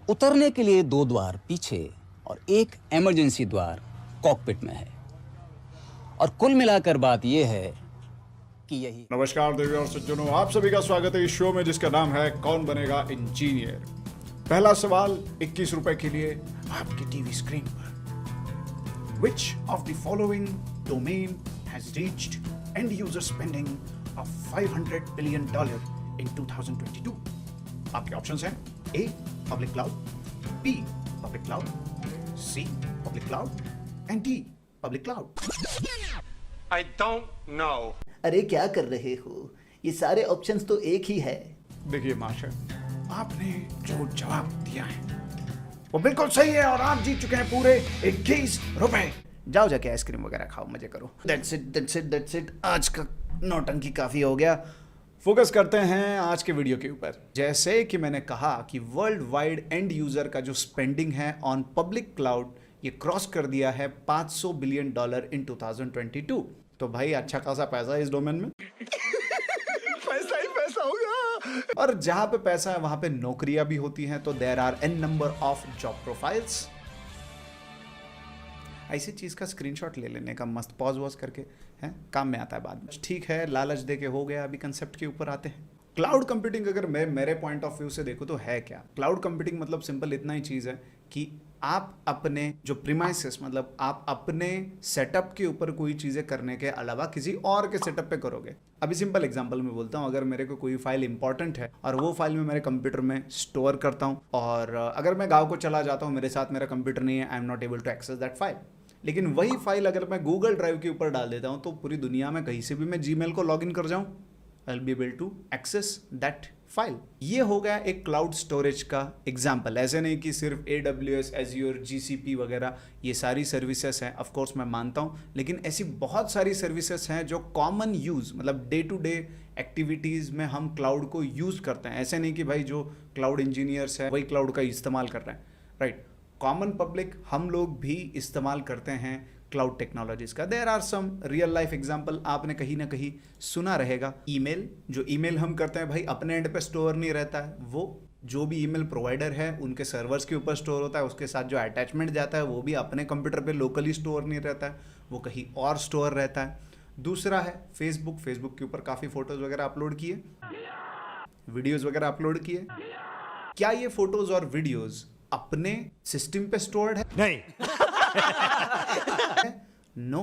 उतरने के लिए 2 द्वार पीछे और एक इमरजेंसी द्वार कॉकपिट में है। और कुल मिलाकर बात यह है कि यही। नमस्कार देवी और सज्जनों, आप सभी का स्वागत है इस शो में जिसका नाम है कौन बनेगा इंजीनियर। पहला सवाल 21 रुपए के लिए आपकी टीवी स्क्रीन पर। Which of the following domain has reached end user spending of $500 billion in 2022? आपके ऑप्शंस हैं A public cloud, B public cloud, C public cloud and D public cloud. I don't know. अरे क्या कर रहे हो? ये सारे ऑप्शंस तो एक ही है। देखिए मास्टर, आपने जो जवाब दिया है वो बिल्कुल सही है और आप जीत चुके हैं पूरे 21 रुपए। जाओ जाके आइसक्रीम वगैरह खाओ, मजे करो। That's it। आज का नौटंकी काफी हो गया। फोकस करते हैं आज के वीडियो के ऊपर। जैसे कि मैंने कहा कि वर्ल्ड वाइड एंड यूजर का जो स्पेंडिंग है ऑन पब्लिक क्लाउड ये क्रॉस कर दिया है $500 बिलियन इन 2022। तो भाई अच्छा खासा पैसा है इस डोमेन में। पैसा ही पैसा होगा। और जहां पे पैसा है वहां पे नौकरियां भी होती हैं, तो there are an number of job profiles. ऐसी चीज का स्क्रीनशॉट ले लेने का मस्त पॉज वॉज करके है, काम में आता है बाद में। ठीक है, लालच दे के हो गया। अभी कंसेप्ट के ऊपर आते हैं। क्लाउड कंप्यूटिंग अगर मैं मेरे पॉइंट ऑफ व्यू से देखो तो है क्या। क्लाउड कंप्यूटिंग मतलब सिंपल इतना ही चीज है कि आप अपने जो प्रीमाइसेस मतलब आप अपने सेटअप के ऊपर कोई चीजें करने के अलावा किसी और के सेटअप पे करोगे। अभी सिंपल एग्जांपल में बोलता हूँ, अगर मेरे को कोई फाइल इंपॉर्टेंट है और वो फाइल मैं मेरे कंप्यूटर में स्टोर करता हूँ, और अगर मैं गाँव को चला जाता हूँ, मेरे साथ मेरा कंप्यूटर नहीं है, I am not able to access that file. लेकिन वही फाइल अगर मैं गूगल ड्राइव के ऊपर डाल देता हूँ तो पूरी दुनिया में कहीं से भी मैं जीमेल को लॉग इन कर जाऊँ, I will be able to access that file. ये हो गया एक क्लाउड स्टोरेज का एग्जाम्पल। ऐसे नहीं कि सिर्फ AWS, Azure, GCP वगैरह ये सारी सर्विसेज हैं, ऑफ कोर्स मैं मानता हूँ, लेकिन ऐसी बहुत सारी सर्विसेज हैं जो कॉमन यूज मतलब डे टू डे एक्टिविटीज़ में हम क्लाउड को यूज़ करते हैं। ऐसे नहीं कि भाई जो क्लाउड इंजीनियर्स हैं वही क्लाउड का इस्तेमाल कर रहे हैं, राइट। कॉमन पब्लिक हम लोग भी इस्तेमाल करते हैं क्लाउड टेक्नोलॉजीज का। There are some real life example आपने कहीं ना कहीं सुना रहेगा। ईमेल, जो ईमेल हम करते हैं भाई अपने एंड पे स्टोर नहीं रहता है, वो जो भी ईमेल प्रोवाइडर है उनके सर्वर्स के ऊपर स्टोर होता है। उसके साथ जो अटैचमेंट जाता है वो भी अपने कंप्यूटर पे लोकली स्टोर नहीं रहता है, वो कहीं और स्टोर रहता है। दूसरा है फेसबुक। फेसबुक के ऊपर काफ़ी फोटोज़ वगैरह अपलोड किए, वीडियोज़ वगैरह अपलोड किए। क्या ये फोटोज़ और वीडियोज़ अपने सिस्टम पे स्टोर्ड है? नहीं। नो।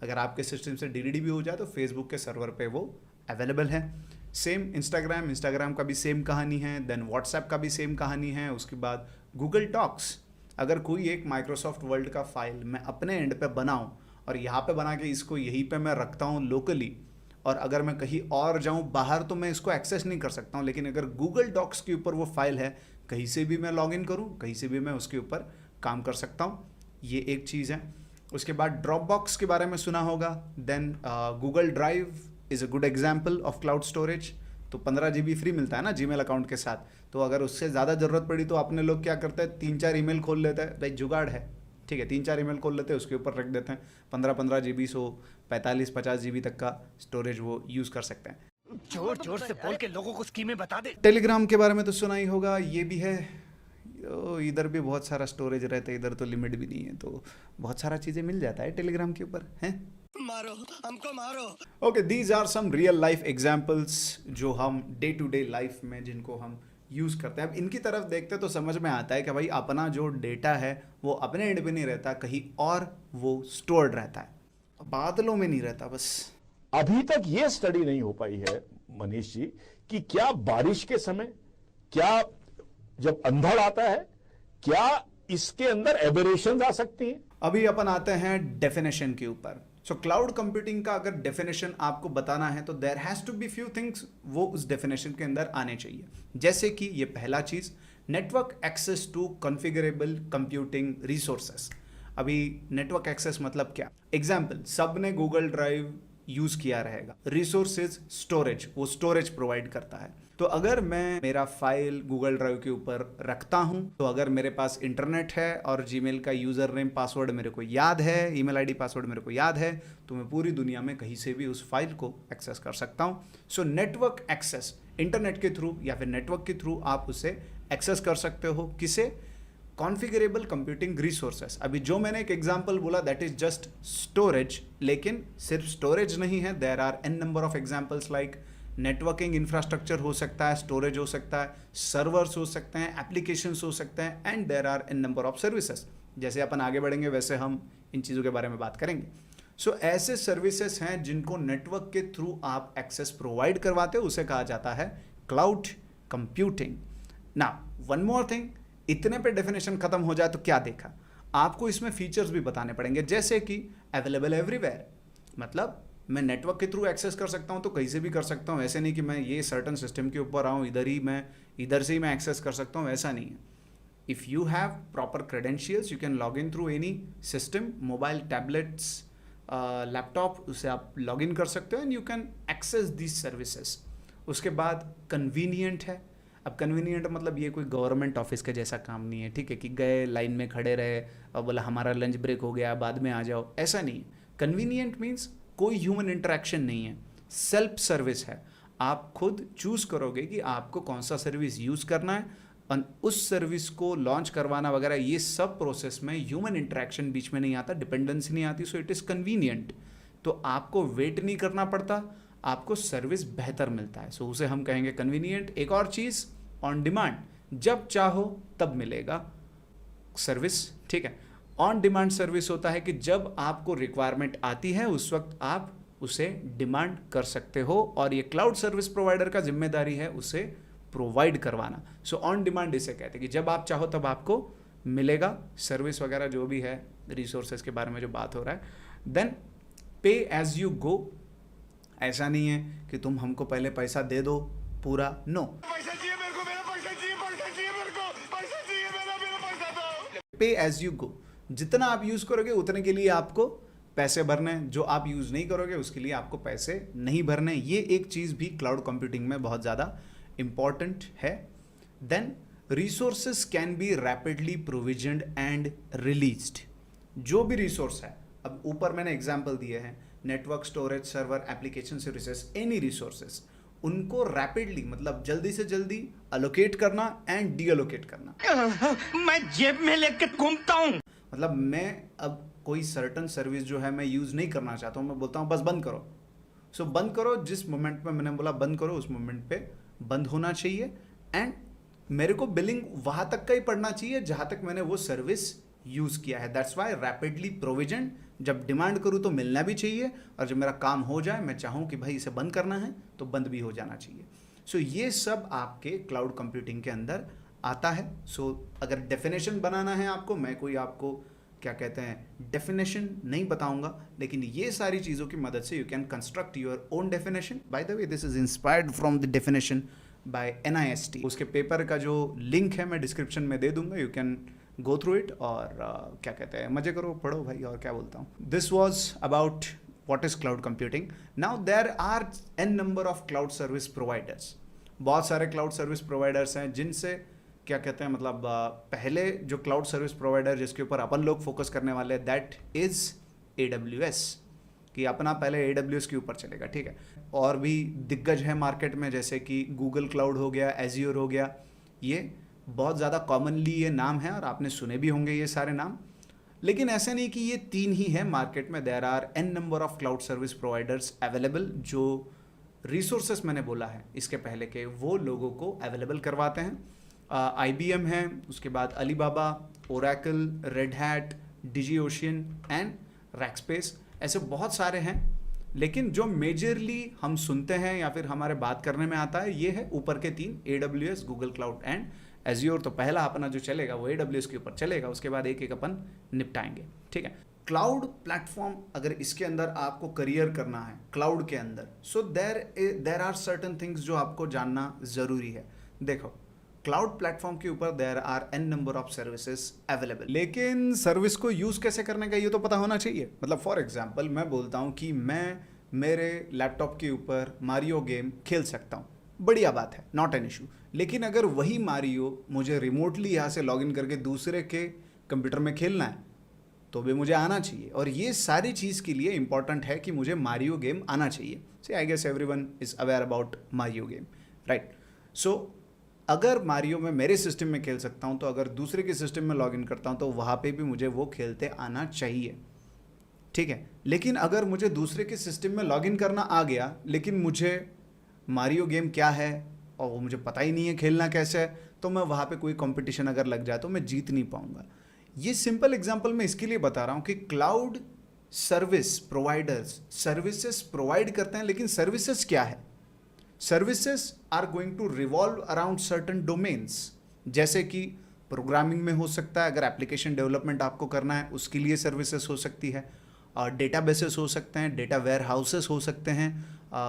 अगर आपके सिस्टम से डिलीट भी हो जाए तो फेसबुक के सर्वर पे वो अवेलेबल है। सेम इंस्टाग्राम का भी सेम कहानी है, देन व्हाट्सएप का भी सेम कहानी है। उसके बाद गूगल डॉक्स, अगर कोई एक माइक्रोसॉफ्ट वर्ड का फाइल मैं अपने एंड पे बनाऊं और यहाँ पे बना के इसको यहीं पे मैं रखता हूँ लोकली, और अगर मैं कहीं और जाऊँ बाहर तो मैं इसको एक्सेस नहीं कर सकता हूँ, लेकिन अगर गूगल डॉक्स के ऊपर वो फाइल है, कहीं से भी मैं लॉग इन करूँ, कहीं से भी मैं उसके ऊपर काम कर सकता हूँ। ये एक चीज़ है। उसके बाद ड्रॉपबॉक्स के बारे में सुना होगा। Then Google Drive is a good example of cloud storage. तो 15 GB फ्री मिलता है ना जीमेल अकाउंट के साथ। तो अगर उससे ज़्यादा ज़रूरत पड़ी तो अपने लोग क्या करते हैं, 3-4 ईमेल खोल लेते हैं। भाई जुगाड़ है, ठीक है, 3-4 ईमेल खोल लेते हैं, उसके ऊपर रख देते हैं। 15-15 GB 145-50 GB तक का स्टोरेज वो यूज़ कर सकते हैं। जोर जोर से बोल के लोगों को स्कीमें बता दे। टेलीग्राम के बारे में तो सुना ही होगा, ये भी है। इधर भी बहुत सारा स्टोरेज रहता है, इधर तो लिमिट भी नहीं है, तो बहुत सारा चीज़ें मिल जाता है टेलीग्राम के ऊपर है। मारो हमको मारो। Okay, these are some real life examples जो हम डे टू डे लाइफ में जिनको हम यूज़ करते हैं। अब इनकी तरफ देखते तो समझ में आता है कि भाई अपना जो डेटा है वो अपने एंड पे नहीं रहता, कहीं और वो स्टोर्ड रहता है, बादलों में नहीं रहता बस। अभी तक यह स्टडी नहीं हो पाई है मनीष जी कि क्या बारिश के समय, क्या जब अंधड़ आता है, क्या इसके अंदर एबरेशंस आ सकती हैं। अभी अपन आते हैं डेफिनेशन के ऊपर। सो क्लाउड कंप्यूटिंग का अगर डेफिनेशन आपको बताना है तो there has to be few things, वो उस डेफिनेशन के अंदर आने चाहिए। जैसे कि ये पहला चीज, network access to configurable computing resources. अभी नेटवर्क एक्सेस मतलब क्या? एग्जाम्पल, सब ने गूगल ड्राइव यूज किया रहेगा। रिसोर्सेज स्टोरेज, वो स्टोरेज प्रोवाइड करता है। तो अगर मैं मेरा फाइल गूगल ड्राइव के ऊपर रखता हूं, तो अगर मेरे पास इंटरनेट है और जीमेल का यूजर नेम पासवर्ड मेरे को याद है, ईमेल आईडी पासवर्ड मेरे को याद है, तो मैं पूरी दुनिया में कहीं से भी उस फाइल को एक्सेस कर सकता हूं। सो नेटवर्क एक्सेस, इंटरनेट के थ्रू या फिर नेटवर्क के थ्रू आप उसे एक्सेस कर सकते हो किसे, कॉन्फ़िगरेबल कंप्यूटिंग रिसोर्सेस। अभी जो मैंने एक एग्जांपल बोला दैट इज जस्ट स्टोरेज, लेकिन सिर्फ स्टोरेज नहीं है, there are an number of examples like networking infrastructure हो सकता है, स्टोरेज हो सकता है, सर्वर्स हो सकते हैं, एप्लीकेशंस हो सकते हैं, and there are an number of services. जैसे अपन आगे बढ़ेंगे वैसे हम इन चीज़ों के बारे में बात करेंगे। सो ऐसे सर्विसेज हैं जिनको नेटवर्क के थ्रू आप एक्सेस प्रोवाइड करवाते हो, उसे कहा जाता है cloud computing. Now one more thing, इतने पे डेफिनेशन खत्म हो जाए तो क्या देखा, आपको इसमें फीचर्स भी बताने पड़ेंगे, जैसे कि अवेलेबल एवरीवेयर, मतलब मैं नेटवर्क के थ्रू एक्सेस कर सकता हूं तो कहीं से भी कर सकता हूं। ऐसे नहीं कि मैं ये सर्टन सिस्टम के ऊपर आऊं इधर से ही मैं एक्सेस कर सकता हूं, ऐसा नहीं है। If you have proper credentials you can log in through any system, mobile, tablets, laptop, उसे आप लॉग इन कर सकते हो and you can access these services. उसके बाद कन्वीनियंट है। अब कन्वीनियंट मतलब ये कोई गवर्नमेंट ऑफिस के जैसा काम नहीं है, ठीक है, कि गए लाइन में खड़े रहे और बोला हमारा लंच ब्रेक हो गया बाद में आ जाओ, ऐसा नहीं है। कन्वीनियंट मीन्स कोई ह्यूमन इंटरेक्शन नहीं है, सेल्फ सर्विस है। आप खुद चूज करोगे कि आपको कौन सा सर्विस यूज करना है और उस सर्विस को लॉन्च करवाना वगैरह, ये सब प्रोसेस में ह्यूमन इंटरेक्शन बीच में नहीं आता, डिपेंडेंसी नहीं आती, सो इट इज़ कन्वीनियंट। तो आपको वेट नहीं करना पड़ता, आपको सर्विस बेहतर मिलता है, सो उसे हम कहेंगे कन्वीनियंट। एक और चीज़, ऑन डिमांड, जब चाहो तब मिलेगा सर्विस, ठीक है। ऑन डिमांड सर्विस होता है कि जब आपको रिक्वायरमेंट आती है उस वक्त आप उसे डिमांड कर सकते हो, और ये क्लाउड सर्विस प्रोवाइडर का जिम्मेदारी है उसे प्रोवाइड करवाना। सो ऑन डिमांड इसे कहते हैं कि जब आप चाहो तब आपको मिलेगा सर्विस वगैरह जो भी है, रिसोर्सेज के बारे में जो बात हो रहा है। देन पे एज यू गो, ऐसा नहीं है कि तुम हमको पहले पैसा दे दो पूरा, नो। पैसा चाहिए मेरे को, मेरा पैसा चाहिए, पैसा चाहिए मेरे को, पैसा चाहिए, मेरा पैसा दो। पे एज यू गो, जितना आप यूज करोगे उतने के लिए आपको पैसे भरने, जो आप यूज नहीं करोगे उसके लिए आपको पैसे नहीं भरने। ये एक चीज भी क्लाउड कंप्यूटिंग में बहुत ज्यादा इंपॉर्टेंट है। Then resources can be rapidly provisioned and released. जो भी रिसोर्स है, अब ऊपर मैंने एग्जांपल दिए हैं, network, storage, server, application services, any resources, उनको रैपिडली मतलब जल्दी से जल्दी अलोकेट करना एंड डी अलोकेट करना। मैं जेब में लेके घूमता हूँ। मतलब मैं अब कोई सर्टन सर्विस जो है मैं यूज़ नहीं करना चाहता हूँ, मैं बोलता हूँ बस बंद करो। सो बंद करो, जिस मोमेंट में मैंने बोला बंद करो उस मोमेंट पे बंद होना चाहिए, एंड मेरे को बिलिंग वहाँ तक का ही पड़ना चाहिए जहाँ तक मैंने वो सर्विस यूज़ किया है। दैट्स वाई रैपिडली प्रोविजन, जब डिमांड करूँ तो मिलना भी चाहिए, और जब मेरा काम हो जाए मैं चाहूँ कि भाई इसे बंद करना है तो बंद भी हो जाना चाहिए। सो ये सब आपके क्लाउड कंप्यूटिंग के अंदर आता है। सो अगर डेफिनेशन बनाना है आपको, मैं कोई आपको क्या कहते हैं डेफिनेशन नहीं बताऊंगा, लेकिन ये सारी चीज़ों की मदद से you can construct your own definition. By the way this is inspired from the definition bye NIST। उसके पेपर का जो लिंक है मैं डिस्क्रिप्शन में दे दूंगा, you can go through it और क्या कहते हैं मजे करो, पढ़ो भाई, और क्या बोलता हूँ। This was about what is cloud computing. Now there are n number of cloud service providers. बहुत सारे cloud service providers हैं जिनसे क्या कहते हैं मतलब पहले जो cloud service provider जिसके ऊपर अपन लोग फोकस करने वाले हैं that is AWS, कि अपना पहले AWS के ऊपर चलेगा, ठीक है। और भी दिग्गज है मार्केट में जैसे कि गूगल क्लाउड हो गया, एज्योर हो गया, ये बहुत ज़्यादा कॉमनली ये नाम है और आपने सुने भी होंगे ये सारे नाम। लेकिन ऐसा नहीं कि ये तीन ही है मार्केट में, there are n number of cloud service providers available जो रिसोर्सेस मैंने बोला है इसके पहले के वो लोगों को अवेलेबल करवाते हैं। IBM है, उसके बाद Alibaba, Oracle, red hat, DigitalOcean and Rackspace, ऐसे बहुत सारे हैं। लेकिन जो मेजरली हम सुनते हैं या फिर हमारे बात करने में आता है ये है ऊपर के तीन, AWS, Google cloud and azure. तो पहला अपना जो चलेगा वो AWS के ऊपर चलेगा, उसके बाद एक एक अपन निपटाएंगे, ठीक है। क्लाउड प्लेटफॉर्म अगर इसके अंदर आपको करियर करना है क्लाउड के अंदर, so there are certain things जो आपको जानना ज़रूरी है। देखो क्लाउड प्लेटफॉर्म के ऊपर there are n number of services available, लेकिन सर्विस को यूज़ कैसे करने का ये तो पता होना चाहिए। मतलब फॉर एग्जांपल मैं बोलता हूँ कि मैं मेरे लैपटॉप के ऊपर मारियो गेम खेल सकता हूँ, बढ़िया बात है, नॉट एन इशू। लेकिन अगर वही मारियो मुझे रिमोटली यहाँ से लॉगिन करके दूसरे के कंप्यूटर में खेलना है तो भी मुझे आना चाहिए, और ये सारी चीज़ के लिए इंपॉर्टेंट है कि मुझे मारियो गेम आना चाहिए। Say I guess everyone is aware about Mario game, right. So अगर मारियो मैं मेरे सिस्टम में खेल सकता हूं, तो अगर दूसरे के सिस्टम में लॉग इन करता हूं तो वहां पे भी मुझे वो खेलते आना चाहिए, ठीक है। लेकिन अगर मुझे दूसरे के सिस्टम में लॉग इन करना आ गया, लेकिन मुझे मारियो गेम क्या है और वो मुझे पता ही नहीं है खेलना कैसे है, तो मैं वहाँ पे कोई कंपटीशन अगर लग जाए तो मैं जीत नहीं पाऊंगा। ये सिंपल एग्जांपल मैं इसके लिए बता रहा हूँ कि cloud service providers services provide करते हैं, लेकिन सर्विसेज क्या है? Services are going to revolve around certain domains, जैसे कि प्रोग्रामिंग में हो सकता है, अगर एप्लीकेशन डेवलपमेंट आपको करना है उसके लिए सर्विसेज हो सकती है, डेटाबेसेस हो सकते हैं, डेटा वेयर हाउसेस हो सकते हैं,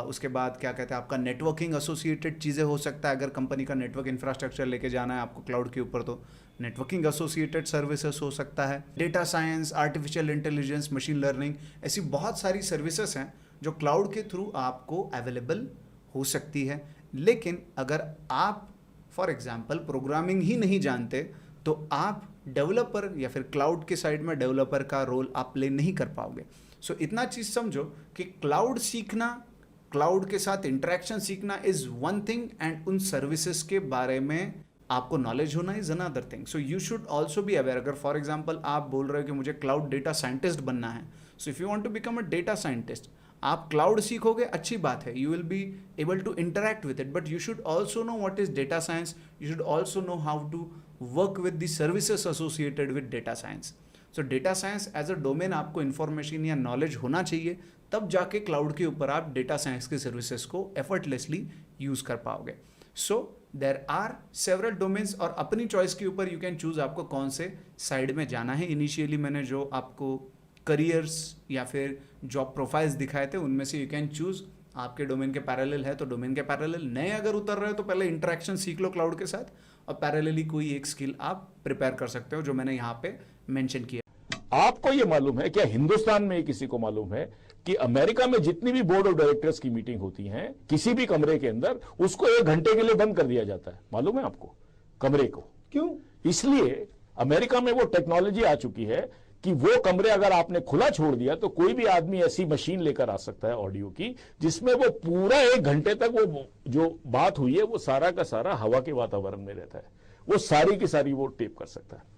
उसके बाद क्या कहते हैं आपका नेटवर्किंग एसोसिएटेड चीज़ें हो सकता है। अगर कंपनी का नेटवर्क इंफ्रास्ट्रक्चर लेके जाना है आपको क्लाउड के ऊपर, तो नेटवर्किंग एसोसिएटेड सर्विसेज हो सकता है। Data science, artificial intelligence, machine learning, ऐसी बहुत सारी सर्विसेज हैं जो क्लाउड के थ्रू आपको अवेलेबल हो सकती है। लेकिन अगर आप फॉर एग्जांपल प्रोग्रामिंग ही नहीं जानते, तो आप डेवलपर या फिर क्लाउड के साइड में डेवलपर का रोल आप प्ले नहीं कर पाओगे। सो इतना चीज़ समझो कि क्लाउड सीखना, क्लाउड के साथ इंटरेक्शन सीखना इज़ वन थिंग, एंड उन सर्विसेज के बारे में आपको नॉलेज होना is another thing. So you should also be aware. अगर फॉर एग्जाम्पल आप बोल रहे हो कि मुझे क्लाउड डेटा साइंटिस्ट बनना है, so if you want to become a data scientist, आप क्लाउड सीखोगे, अच्छी बात है, you will be able to interact with it, but you should also know what is data science, you should also know how to work with the services associated with data science. So data science as a domain आपको information या knowledge होना चाहिए, तब जाके cloud के ऊपर आप data science के सर्विसेज को एफर्टलेसली यूज़ कर पाओगे। सो देर आर सेवरल डोमेन्स, और अपनी चॉइस के ऊपर यू कैन चूज आपको कौन से साइड में जाना है। इनिशियली मैंने जो आपको करियर्स या फिर जॉब प्रोफाइल्स दिखाए थे, उनमें से यू कैन चूज, आपके डोमेन के पैरेलल है तो डोमेन के पैरेलल, नए अगर उतर रहे हो तो पहले इंटरेक्शन सीख लो क्लाउड के साथ, और पैरेलली कोई एक स्किल आप प्रिपेयर कर सकते हो जो मैंने यहाँ पे मेंशन किया। आपको ये मालूम है, क्या हिंदुस्तान में किसी को मालूम है कि अमेरिका में जितनी भी बोर्ड ऑफ डायरेक्टर्स की मीटिंग होती है, किसी भी कमरे के अंदर उसको 1 घंटे के लिए बंद कर दिया जाता है? मालूम है आपको? कमरे को क्यों? इसलिए अमेरिका में वो टेक्नोलॉजी आ चुकी है कि वो कमरे अगर आपने खुला छोड़ दिया तो कोई भी आदमी ऐसी मशीन लेकर आ सकता है ऑडियो की, जिसमें वो पूरा 1 घंटे तक वो जो बात हुई है वो सारा का सारा हवा के वातावरण में रहता है, वो सारी की सारी वो टेप कर सकता है।